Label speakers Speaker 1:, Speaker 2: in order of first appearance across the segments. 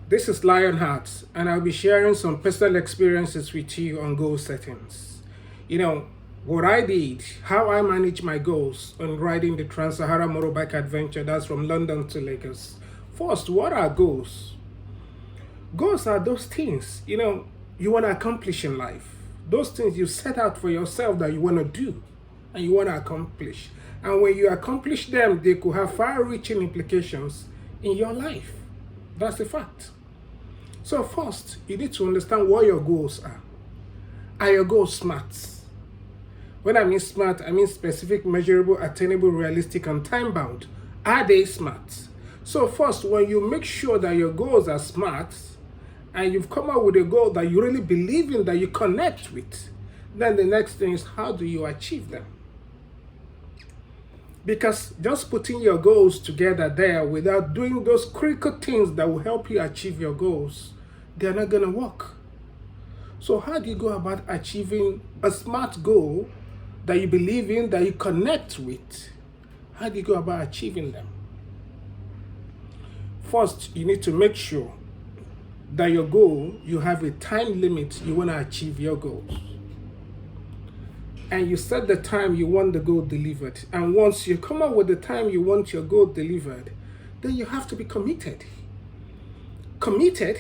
Speaker 1: This is Lionheart, and I'll be sharing some personal experiences with you on goal settings. You know, what I did, how I manage my goals on riding the Trans Sahara motorbike adventure that's from London to Lagos. First, what are goals? Goals are those things, you want to accomplish in life. Those things you set out for yourself that you want to do and you want to accomplish. And when you accomplish them, they could have far reaching implications in your life. That's a fact. So first, you need to understand what your goals are. Are your goals smart? When I mean smart, I mean specific, measurable, attainable, realistic, and time-bound. Are they smart? So first, when you make sure that your goals are smart, and you've come up with a goal that you really believe in, that you connect with, then the next thing is, how do you achieve them? Because just putting your goals together there without doing those critical things that will help you achieve your goals, they're not going to work. So how do you go about achieving a smart goal that you believe in, that you connect with? How do you go about achieving them? First, you need to make sure that your goal, you have a time limit you want to achieve your goals. And you set the time you want the goal delivered. And once you come up with the time you want your goal delivered, then you have to be committed. Committed,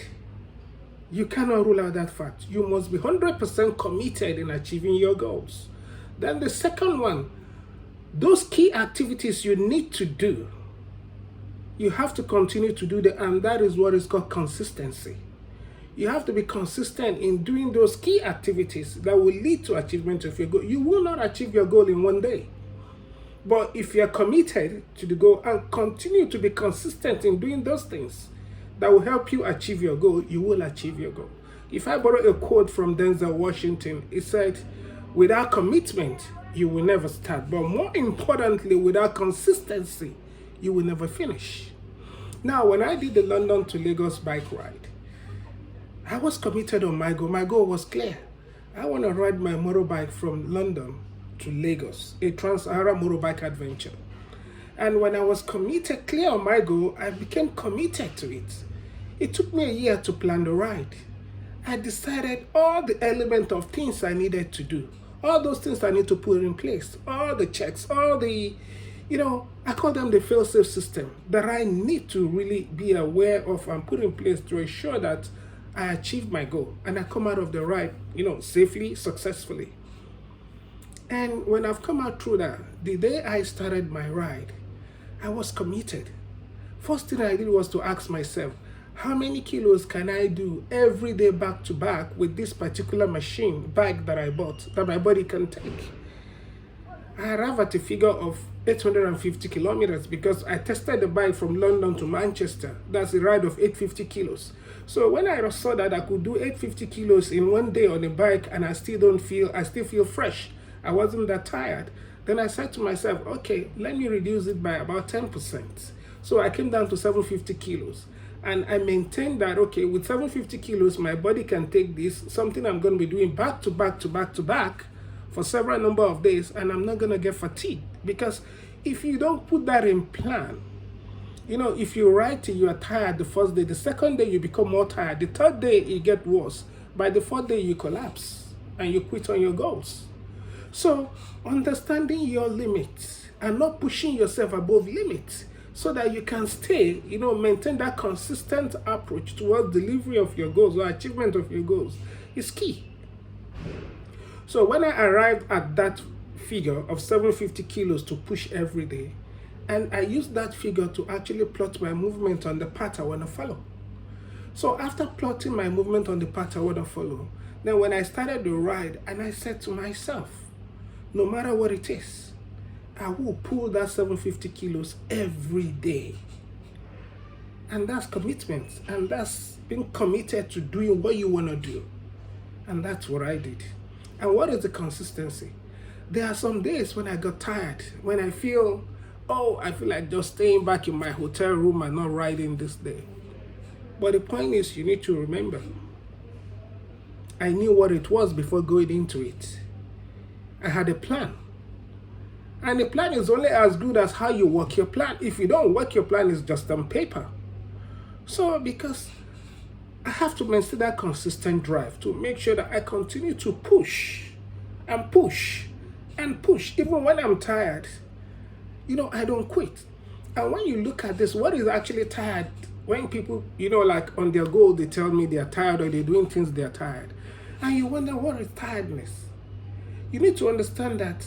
Speaker 1: you cannot rule out that fact. You must be 100% committed in achieving your goals. Then the second one, those key activities you need to do, you have to continue to do them, and that is what is called consistency. You have to be consistent in doing those key activities that will lead to achievement of your goal. You will not achieve your goal in one day. But if you are committed to the goal and continue to be consistent in doing those things that will help you achieve your goal, you will achieve your goal. If I borrow a quote from Denzel Washington, it said, without commitment, you will never start. But more importantly, without consistency, you will never finish. Now, when I did the London to Lagos bike ride, I was committed on my goal. My goal was clear. I want to ride my motorbike from London to Lagos, a Trans-Sahara motorbike adventure. And when I was committed, clear on my goal, I became committed to it. It took me a year to plan the ride. I decided all the element of things I needed to do, all those things I need to put in place, all the checks, all the, I call them the fail-safe system that I need to really be aware of and put in place to ensure that I achieve my goal and I come out of the ride, safely, successfully. And when I've come out through that, the day I started my ride, I was committed. First thing I did was to ask myself, how many kilos can I do every day back to back with this particular bike that I bought, that my body can take? I arrived at a figure of 850 kilometers because I tested the bike from London to Manchester. That's a ride of 850 kilos. So when I saw that I could do 850 kilos in one day on a bike and I still feel fresh, I wasn't that tired, then I said to myself, okay, let me reduce it by about 10%. So I came down to 750 kilos. And I maintained that, okay, with 750 kilos, my body can take this, something I'm going to be doing back to back to back to back for several number of days, and I'm not going to get fatigued. Because if you don't put that in plan, if you ride till you are tired the first day, the second day you become more tired, the third day it gets worse. By the fourth day you collapse and you quit on your goals. So understanding your limits and not pushing yourself above limits so that you can stay, maintain that consistent approach towards delivery of your goals or achievement of your goals is key. So when I arrived at that figure of 750 kilos to push every day, and I used that figure to actually plot my movement on the path I want to follow. So after plotting my movement on the path I want to follow, then when I started the ride, and I said to myself, no matter what it is, I will pull that 750 kilos every day. And that's commitment. And that's being committed to doing what you want to do. And that's what I did. And what is the consistency? There are some days when I got tired, when I feel like just staying back in my hotel room and not riding this day. But the point is, you need to remember, I knew what it was before going into it. I had a plan. And the plan is only as good as how you work your plan. If you don't work your plan, it's just on paper. So because I have to maintain that consistent drive to make sure that I continue to push and push and push. Even when I'm tired, I don't quit. And when you look at this, what is actually tired? When people, like on their goal, they tell me they're tired or they're doing things they're tired. And you wonder, what is tiredness? You need to understand that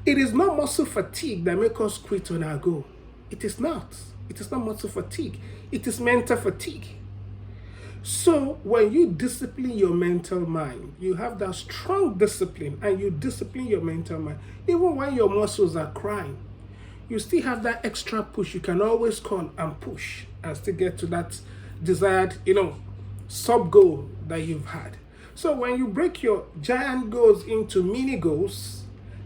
Speaker 1: it is not muscle fatigue that makes us quit on our goal. It is not. It is not muscle fatigue. It is mental fatigue. So when you discipline your mental mind, you have that strong discipline and you discipline your mental mind, even when your muscles are crying, you still have that extra push. You can always call and push and still get to that desired, sub goal that you've had. So when you break your giant goals into mini goals,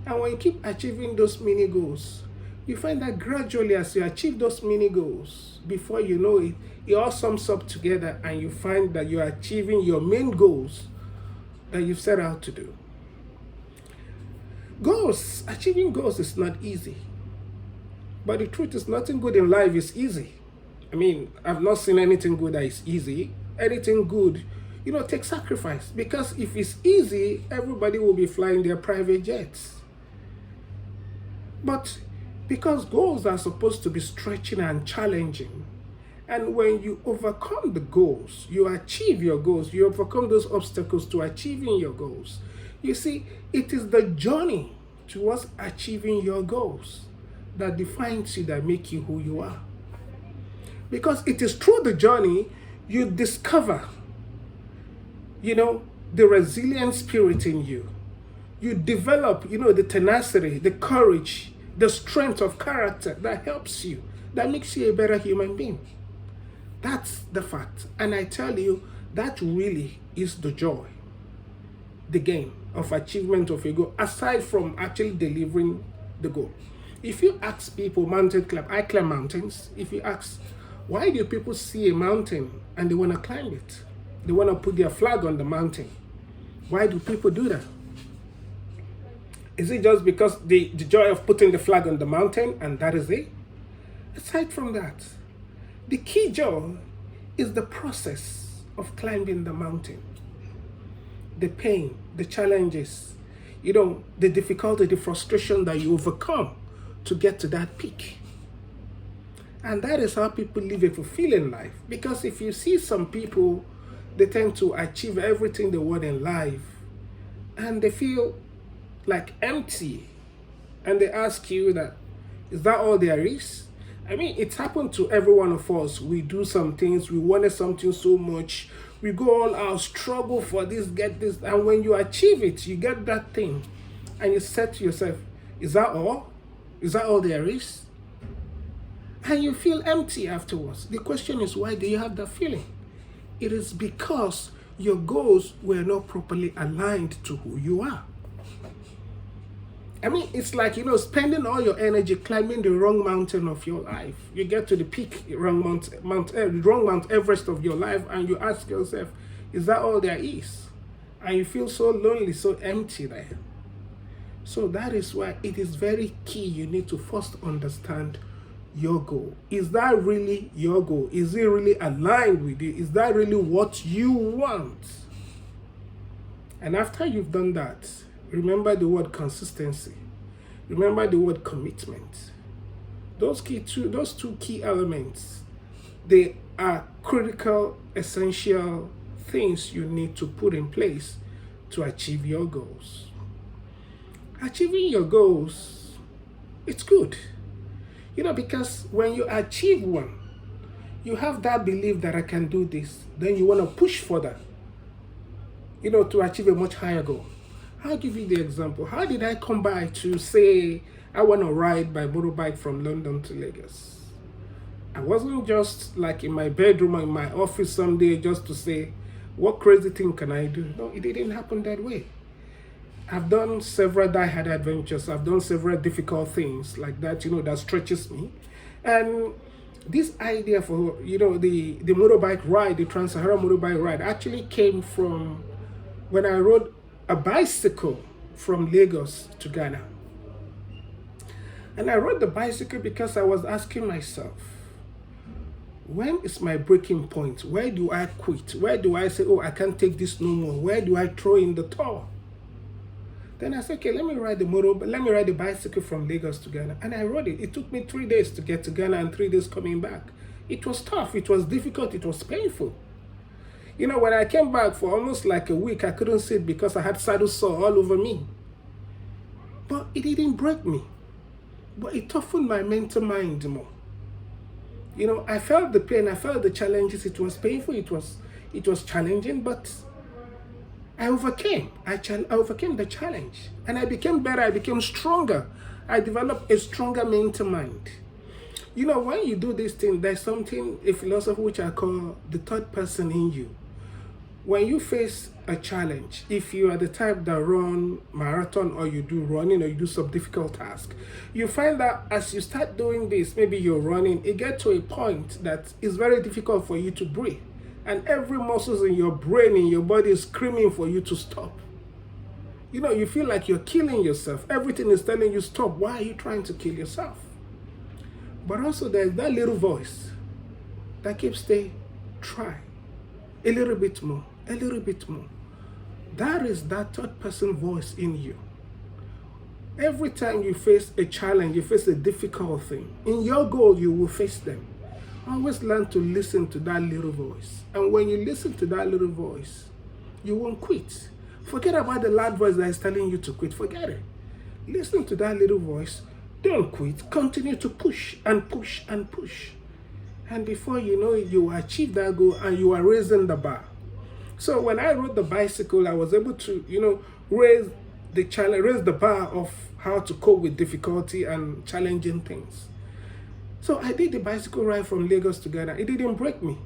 Speaker 1: and when you keep achieving those mini goals, you find that gradually as you achieve those mini goals, before you know it, it all sums up together and you find that you're achieving your main goals that you've set out to do. Achieving goals is not easy. But the truth is, nothing good in life is easy. I mean, I've not seen anything good that is easy. Anything good, takes sacrifice. Because if it's easy, everybody will be flying their private jets. But because goals are supposed to be stretching and challenging, and when you overcome the goals, you achieve your goals, you overcome those obstacles to achieving your goals. You see, it is the journey towards achieving your goals that defines you, that make you who you are. Because it is through the journey you discover, the resilient spirit in you. You develop, the tenacity, the courage, the strength of character that helps you, that makes you a better human being. That's the fact. And I tell you, that really is the joy, the game of achievement of a goal, aside from actually delivering the goal. If you ask people, mountain climb, I climb mountains. If you ask, why do people see a mountain and they want to climb it? They want to put their flag on the mountain. Why do people do that? Is it just because the joy of putting the flag on the mountain and that is it? Aside from that, the key joy is the process of climbing the mountain. The pain, the challenges, the difficulty, the frustration that you overcome to get to that peak. And that is how people live a fulfilling life. Because if you see some people, they tend to achieve everything they want in life and they feel like empty. And they ask you that, is that all there is? I mean, it's happened to every one of us. We do some things, we wanted something so much, we go all out, struggle for this, get this, and when you achieve it, you get that thing, and you said to yourself, is that all? Is that all there is? And you feel empty afterwards. The question is, why do you have that feeling? It is because your goals were not properly aligned to who you are. I mean, it's like, spending all your energy climbing the wrong mountain of your life. You get to the peak, wrong Mount Everest of your life, and you ask yourself, is that all there is? And you feel so lonely, so empty there. So that is why it is very key. You need to first understand your goal. Is that really your goal? Is it really aligned with you? Is that really what you want? And after you've done that, remember the word consistency. Remember the word commitment. Those two key elements, they are critical, essential things you need to put in place to achieve your goals. Achieving your goals, it's good. Because when you achieve one, you have that belief that I can do this. Then you want to push further, to achieve a much higher goal. I'll give you the example. How did I come by to say I want to ride by motorbike from London to Lagos? I wasn't just like in my bedroom or in my office someday just to say, what crazy thing can I do? No, it didn't happen that way. I've done several die-hard adventures. I've done several difficult things like that, that stretches me. And this idea for, the motorbike ride, the Trans-Saharan motorbike ride actually came from when I rode a bicycle from Lagos to Ghana. And I rode the bicycle because I was asking myself, When is my breaking point? Where do I quit? Where do I say, oh, I can't take this no more? Where do I throw in the towel? Then I said, okay, let me ride the bicycle from Lagos to Ghana. And I rode it. It took me 3 days to get to Ghana and 3 days coming back. It was tough, it was difficult, it was painful. You know, when I came back for almost like a week, I couldn't sit because I had saddle sore all over me. But it didn't break me. But it toughened my mental mind more. You know, I felt the pain, I felt the challenges. It was painful, it was challenging, but I overcame. I overcame the challenge. And I became better, I became stronger. I developed a stronger mental mind. You know, when you do this thing, there's something, a philosophy which I call the third person in you. When you face a challenge, if you are the type that run marathon or you do running or you do some difficult task, you find that as you start doing this, maybe you're running, it gets to a point that it's very difficult for you to breathe. And every muscle in your brain, in your body is screaming for you to stop. You know, you feel like you're killing yourself. Everything is telling you stop. Why are you trying to kill yourself? But also there's that little voice that keeps saying, try a little bit more, a little bit more. That is that third person voice in you. Every time you face a challenge, you face a difficult thing, in your goal, you will face them. Always learn to listen to that little voice. And when you listen to that little voice, you won't quit. Forget about the loud voice that is telling you to quit. Forget it. Listen to that little voice. Don't quit. Continue to push and push and push. And before you know it, you will achieve that goal and you are raising the bar. So when I rode the bicycle, I was able to, you know, raise the bar of how to cope with difficulty and challenging things. So I did the bicycle ride from Lagos to Ghana. It didn't break me.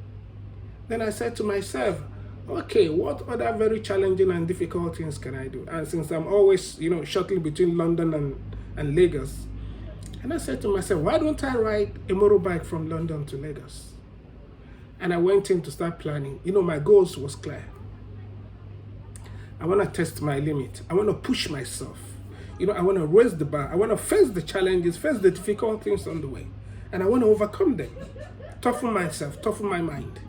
Speaker 1: Then I said to myself, okay, what other very challenging and difficult things can I do? And since I'm always, you know, shuttling between London and Lagos, and I said to myself, why don't I ride a motorbike from London to Lagos? And I went in to start planning. You know, my goals was clear. I want to test my limit. I want to push myself. You know, I want to raise the bar. I want to face the challenges, face the difficult things on the way. And I want to overcome them. Toughen myself, toughen my mind.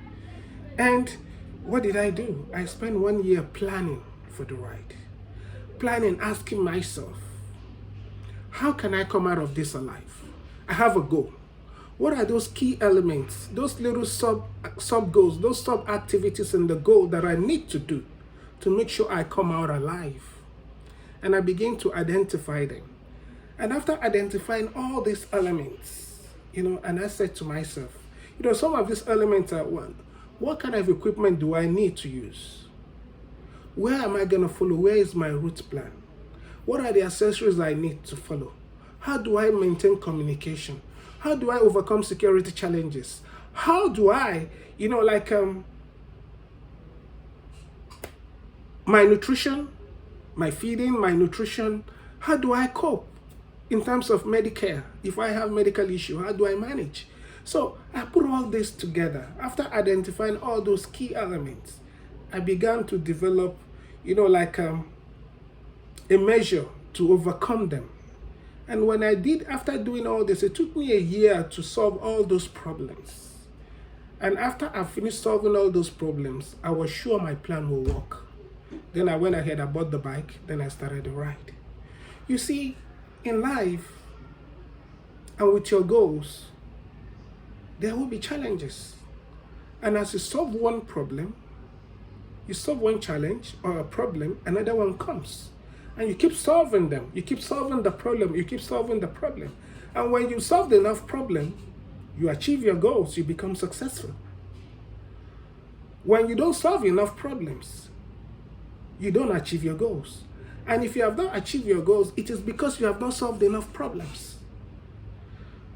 Speaker 1: And what did I do? I spent 1 year planning for the ride. Planning, asking myself, how can I come out of this alive? I have a goal. What are those key elements, those little sub goals, those sub activities in the goal that I need to do to make sure I come out alive? And I begin to identify them. And after identifying all these elements, you know, and I said to myself, you know, some of these elements are what kind of equipment do I need to use? Where am I going to follow? Where is my route plan? What are the accessories I need to follow? How do I maintain communication? How do I overcome security challenges? How do I, you know, like my nutrition, my feeding, my nutrition, how do I cope in terms of Medicare? If I have medical issue, how do I manage? So I put all this together. After identifying all those key elements, I began to develop, you know, like a measure to overcome them. And when I did, after doing all this, it took me a year to solve all those problems. And after I finished solving all those problems, I was sure my plan will work. Then I went ahead, I bought the bike, then I started the ride. You see, in life and with your goals, there will be challenges. And as you solve one problem, you solve one challenge or a problem, another one comes. And you keep solving them. You keep solving the problem. You keep solving the problem. And when you solve enough problem, you achieve your goals. You become successful. When you don't solve enough problems, you don't achieve your goals. And if you have not achieved your goals, it is because you have not solved enough problems.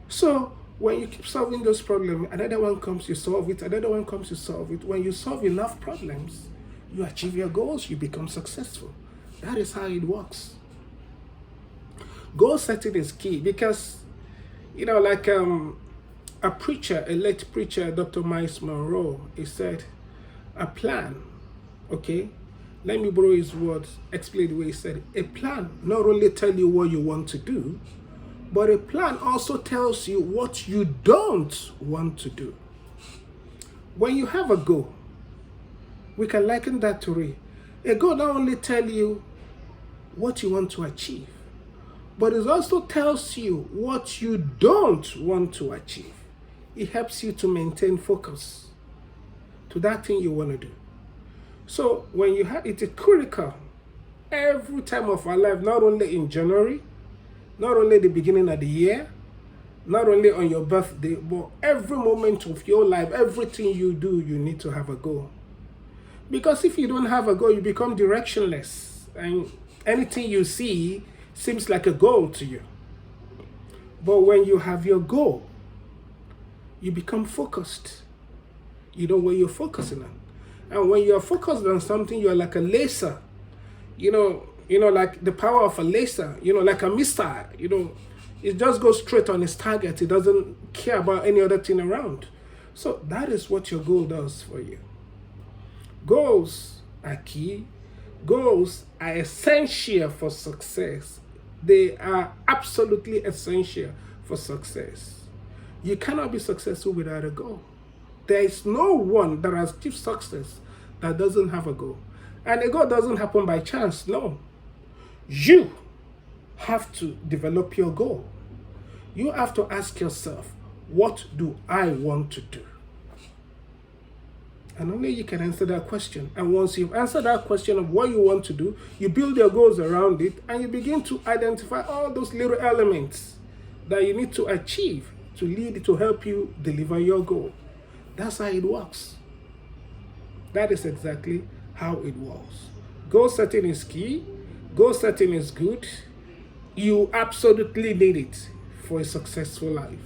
Speaker 1: So when you keep solving those problems, another one comes, you solve it. Another one comes, you solve it. When you solve enough problems, you achieve your goals. You become successful. That is how it works. Goal setting is key because, you know, like a preacher, a late preacher, Dr. Miles Monroe, he said, a plan, okay? Let me borrow his words, explain the way he said it. A plan not only tell you what you want to do, but a plan also tells you what you don't want to do. When you have a goal, we can liken that to a goal not only tell you what you want to achieve, but it also tells you what you don't want to achieve. It helps you to maintain focus to that thing you want to do. So when you have it's critical every time of our life, not only in January, not only the beginning of the year, not only on your birthday, but every moment of your life, everything you do, you need to have a goal. Because if you don't have a goal, you become directionless, and anything you see seems like a goal to you. But when you have your goal, you become focused. You know what you're focusing on. And when you're focused on something, you're like a laser. Like the power of a laser, like a missile, it just goes straight on its target. It doesn't care about any other thing around. So that is what your goal does for you. Goals are key. Goals are essential for success. They are absolutely essential for success. You cannot be successful without a goal. There is no one that has achieved success that doesn't have a goal. And a goal doesn't happen by chance, no. You have to develop your goal. You have to ask yourself, what do I want to do? And only you can answer that question. And once you've answered that question of what you want to do, you build your goals around it, and you begin to identify all those little elements that you need to achieve to help you deliver your goal. That's how it works. That is exactly how it works. Goal setting is key. Goal setting is good. You absolutely need it for a successful life.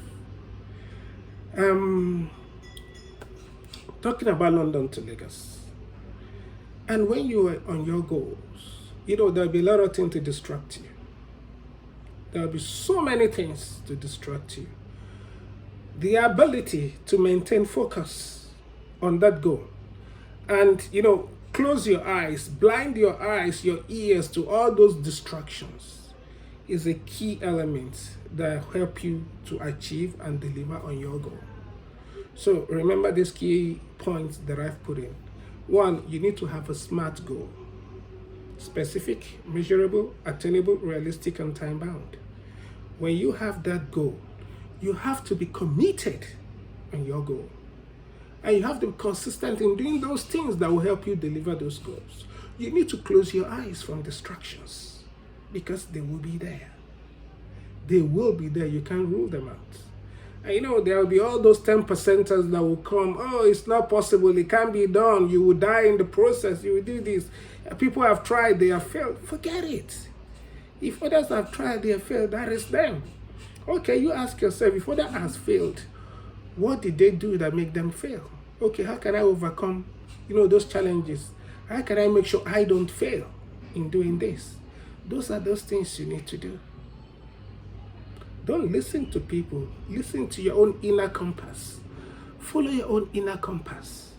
Speaker 1: Talking about London to Lagos. And when you are on your goals, there'll be a lot of things to distract you. There'll be so many things to distract you. The ability to maintain focus on that goal and, close your eyes, blind your eyes, your ears to all those distractions is a key element that help you to achieve and deliver on your goal. So remember these key points that I've put in. 1, you need to have a SMART goal. Specific, measurable, attainable, realistic, and time-bound. When you have that goal, you have to be committed on your goal. And you have to be consistent in doing those things that will help you deliver those goals. You need to close your eyes from distractions because they will be there. They will be there. You can't rule them out. And there will be all those 10%ers that will come. Oh, it's not possible. It can't be done. You will die in the process. You will do this. People have tried. They have failed. Forget it. If others have tried, they have failed. That is them. Okay, you ask yourself, if others has failed, what did they do that make them fail? Okay, how can I overcome, those challenges? How can I make sure I don't fail in doing this? Those are those things you need to do. Don't listen to people. Listen to your own inner compass. Follow your own inner compass.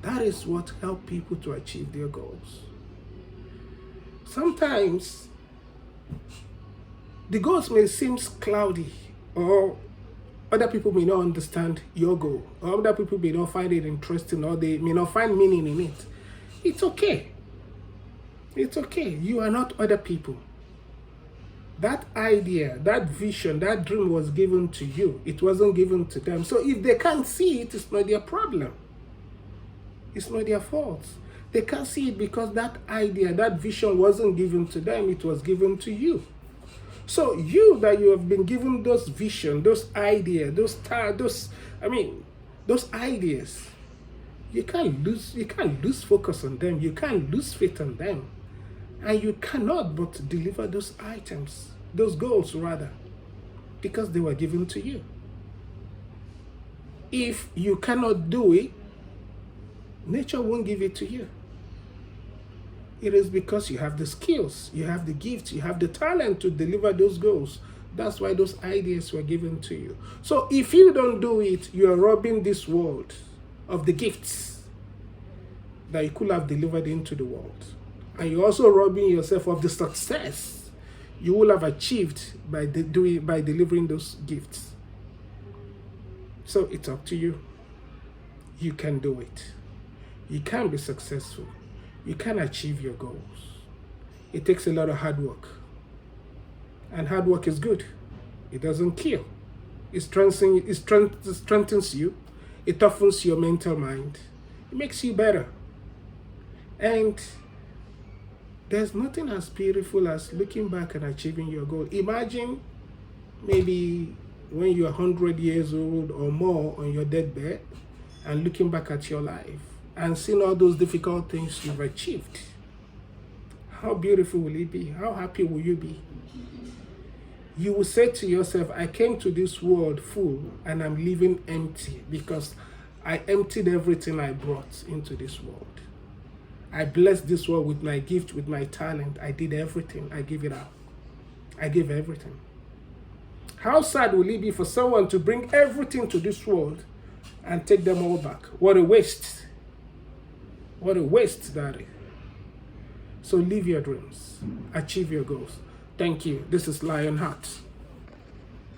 Speaker 1: That is what helps people to achieve their goals. Sometimes the goals may seem cloudy, or other people may not understand your goal, or other people may not find it interesting, or they may not find meaning in it. It's okay. It's okay. You are not other people. That idea, that vision, that dream was given to you. It wasn't given to them. So if they can't see it, it's not their problem. It's not their fault. They can't see it because that idea, that vision wasn't given to them. It was given to you. So you that you have been given those vision, those ideas, those ideas, you can't lose focus on them. You can't lose faith on them. And you cannot but deliver those items, those goals rather, because they were given to you. If you cannot do it, nature won't give it to you. It is because you have the skills, you have the gifts, you have the talent to deliver those goals. That's why those ideas were given to you. So if you don't do it, you are robbing this world of the gifts that you could have delivered into the world. And you're also robbing yourself of the success you will have achieved by delivering those gifts. So it's up to you. you can do it. You can be successful. You can achieve your goals. It takes a lot of hard work. And hard work is good. It doesn't kill. It strengthens you. It toughens your mental mind. It makes you better. And there's nothing as beautiful as looking back and achieving your goal. Imagine maybe when you're 100 years old or more on your deathbed and looking back at your life and seeing all those difficult things you've achieved. How beautiful will it be? How happy will you be? You will say to yourself, I came to this world full and I'm leaving empty because I emptied everything I brought into this world. I blessed this world with my gift, with my talent. I did everything. I gave it out. I gave everything. How sad will it be for someone to bring everything to this world and take them all back? What a waste. What a waste that is. So live your dreams. Achieve your goals. Thank you. This is Lionheart.